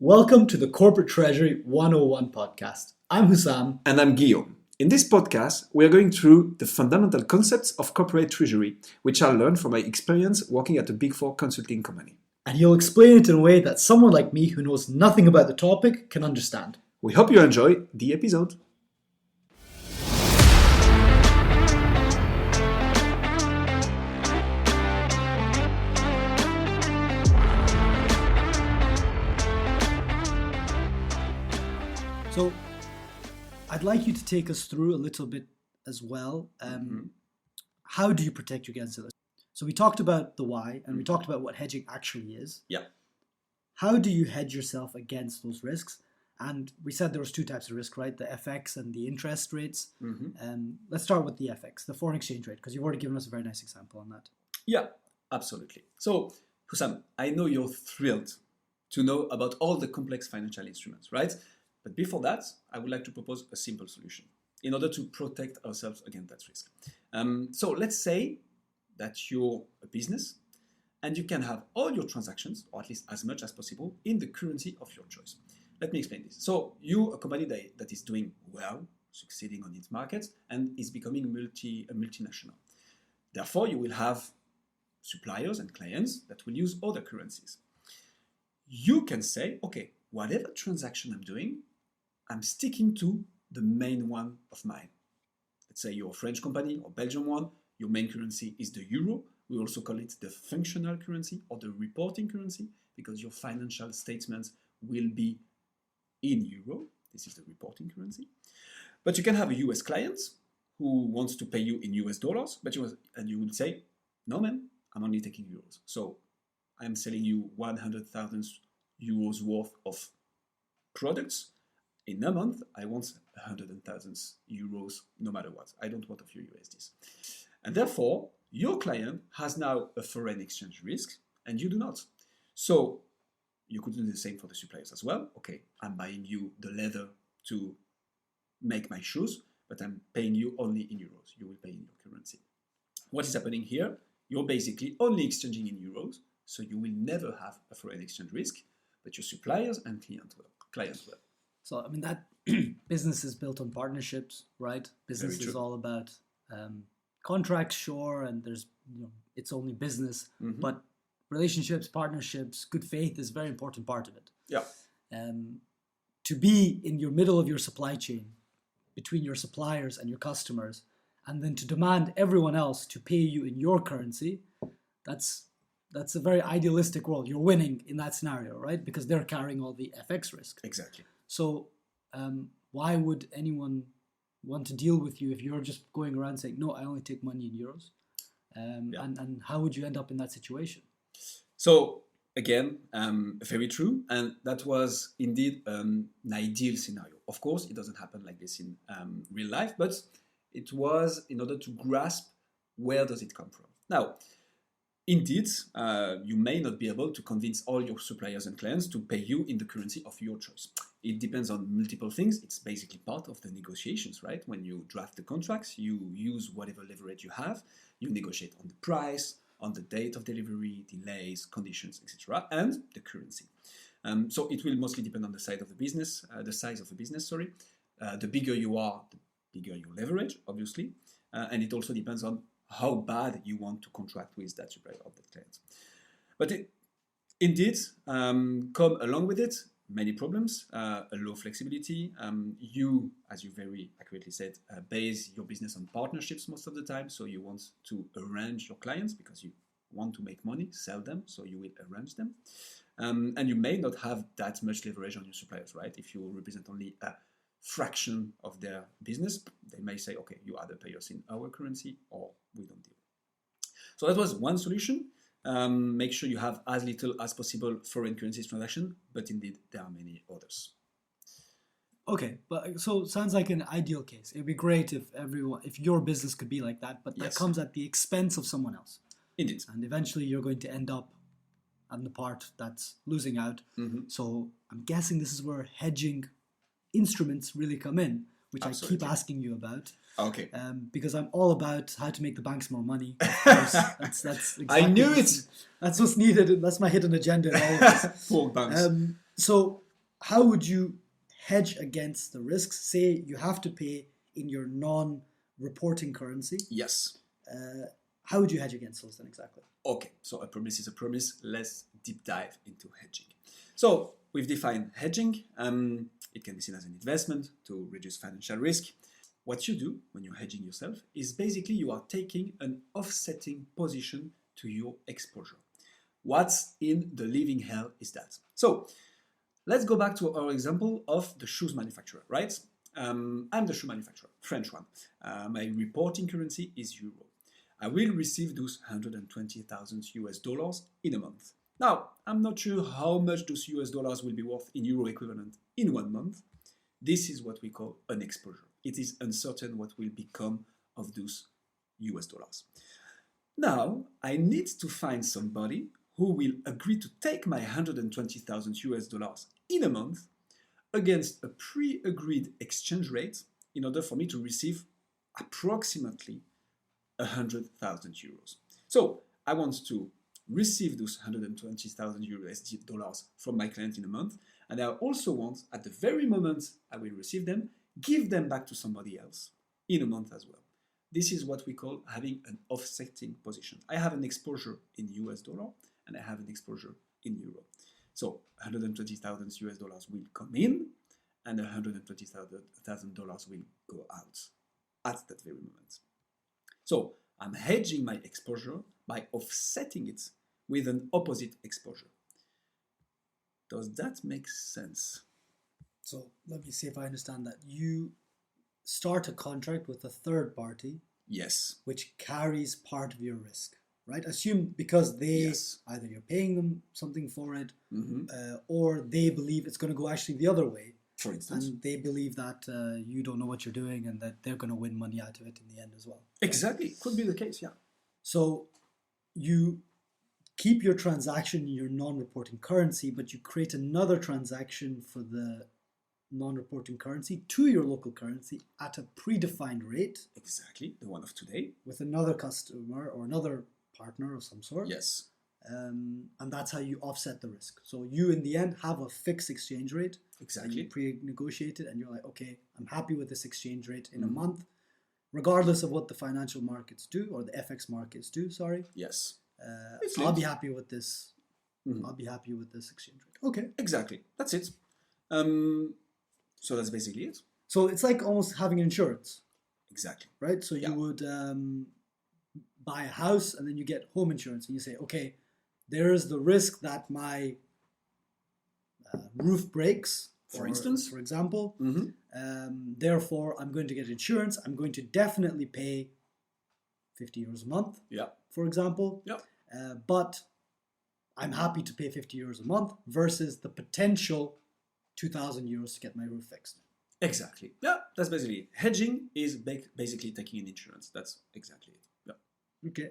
Welcome to the Corporate Treasury 101 podcast. I'm Hussam. And I'm Guillaume. In this podcast, we are going through the fundamental concepts of corporate treasury, which I learned from my experience working at a Big Four consulting company. And he'll explain it in a way that someone like me who knows nothing about the topic can understand. We hope you enjoy the episode. So, I'd like you to take us through a little bit as well. How do you protect against it? So we talked about the why, and we talked about what hedging actually is. Yeah. How do you hedge yourself against those risks? And we said there was two types of risk, right? The FX and the interest rates. Let's start with the FX, the foreign exchange rate, because you've already given us a very nice example on that. Yeah, absolutely. So, Hussam, I know you're thrilled to know about all the complex financial instruments, right? But before that, I would like to propose a simple solution in order to protect ourselves against that risk. So let's say that you're a business and you can have all your transactions, or at least as much as possible, in the currency of your choice. Let me explain this. So you're a company that is doing well, succeeding on its markets, and is becoming a multinational. Therefore, you will have suppliers and clients that will use other currencies. You can say, okay, whatever transaction I'm doing, I'm sticking to the main one of mine. Let's say you're a French company or Belgian one, your main currency is the euro. We also call it the functional currency or the reporting currency because your financial statements will be in euro. This is the reporting currency. But you can have a US client who wants to pay you in US dollars, and you will say, no man, I'm only taking euros. So I'm selling you 100,000 euros worth of products. In a month, I want 100,000 euros no matter what. I don't want a few USDs. And therefore, your client has now a foreign exchange risk and you do not. So you could do the same for the suppliers as well. Okay, I'm buying you the leather to make my shoes, but I'm paying you only in euros. You will pay in your currency. What is happening here? You're basically only exchanging in euros, so you will never have a foreign exchange risk, but your suppliers and clients will. So, I mean, that business is built on partnerships, right? Business is all about contracts, sure, and there's, it's only business, but relationships, partnerships, good faith is a very important part of it. Yeah. To be in your middle of your supply chain, between your suppliers and your customers, and then to demand everyone else to pay you in your currency, that's a very idealistic world. You're winning in that scenario, right? Because they're carrying all the FX risk. Exactly. So why would anyone want to deal with you if you're just going around saying, no, I only take money in euros? And how would you end up in that situation? So again, very true. And that was indeed an ideal scenario. Of course, it doesn't happen like this in real life, but it was in order to grasp where does it come from. Now, indeed, you may not be able to convince all your suppliers and clients to pay you in the currency of your choice. It depends on multiple things. It's basically part of the negotiations, right? When you draft the contracts, you use whatever leverage you have. You negotiate on the price, on the date of delivery, delays, conditions, etc., and the currency. So it will mostly depend on the size of the business. The bigger you are, the bigger your leverage, obviously, and it also depends on how bad you want to contract with that supplier or that client. But indeed, come along with it, many problems, a low flexibility. You, as you very accurately said, base your business on partnerships most of the time. So you want to arrange your clients because you want to make money, sell them, so you will arrange them. And you may not have that much leverage on your suppliers, right? If you represent only a fraction of their business, they may say, okay, you either pay us in our currency or we don't deal. So that was one solution. Make sure you have as little as possible foreign currency transaction, but indeed there are many others. Okay, but so sounds like an ideal case. It'd be great if your business could be like that, but that comes at the expense of someone else. Indeed. And eventually you're going to end up on the part that's losing out. So I'm guessing this is where hedging instruments really come in, which Absolutely. I keep asking you about. Okay. Because I'm all about how to make the banks more money. Of course, that's exactly I knew it. That's what's needed. That's my hidden agenda in all of this. Poor banks. So how would you hedge against the risks? Say you have to pay in your non-reporting currency. Yes. How would you hedge against those then exactly? Okay, so a promise is a promise. Let's deep dive into hedging. So we've defined hedging. It can be seen as an investment to reduce financial risk. What you do when you're hedging yourself is basically you are taking an offsetting position to your exposure. What's in the living hell is that? So let's go back to our example of the shoes manufacturer, right? I'm the shoe manufacturer, French one. My reporting currency is euro. I will receive those 120,000 US dollars in a month. Now, I'm not sure how much those US dollars will be worth in euro equivalent in 1 month. This is what we call an exposure. It is uncertain what will become of those US dollars. Now, I need to find somebody who will agree to take my 120,000 US dollars in a month against a pre-agreed exchange rate in order for me to receive approximately 100,000 euros. So I want to receive those 120,000 USD dollars from my client in a month, and I also want, at the very moment I will receive them, give them back to somebody else in a month as well. This is what we call having an offsetting position. I have an exposure in US dollar and I have an exposure in euro. So 120,000 US dollars will come in and 120,000 dollars will go out at that very moment. So I'm hedging my exposure by offsetting it with an opposite exposure. Does that make sense? So let me see if I understand that. You start a contract with a third party. Yes. Which carries part of your risk, right? Assume because they, yes. Either you're paying them something for it, or they believe it's going to go actually the other way. For instance. And they believe that you don't know what you're doing and that they're going to win money out of it in the end as well. Exactly. Could be the case, yeah. So you keep your transaction in your non-reporting currency, but you create another transaction for the non-reporting currency to your local currency at a predefined rate. Exactly, the one of today. With another customer or another partner of some sort. Yes. And that's how you offset the risk. So you, in the end, have a fixed exchange rate. Exactly. And you pre-negotiate it, and you're like, okay, I'm happy with this exchange rate in a month, regardless of what the financial markets do, or the FX markets do, sorry. Yes. I'll be happy with this. I'll be happy with this exchange rate. Okay. Exactly. That's it. So that's basically it. So it's like almost having insurance. Exactly. Right? So you would buy a house and then you get home insurance and you say, okay, there is the risk that my roof breaks, for instance, for example. Therefore, I'm going to get insurance. I'm going to definitely pay 50 euros a month, for example. But I'm happy to pay 50 euros a month versus the potential 2,000 euros to get my roof fixed. Exactly. Yeah, that's basically it. Hedging is basically taking an insurance. That's exactly it. Yeah. Okay.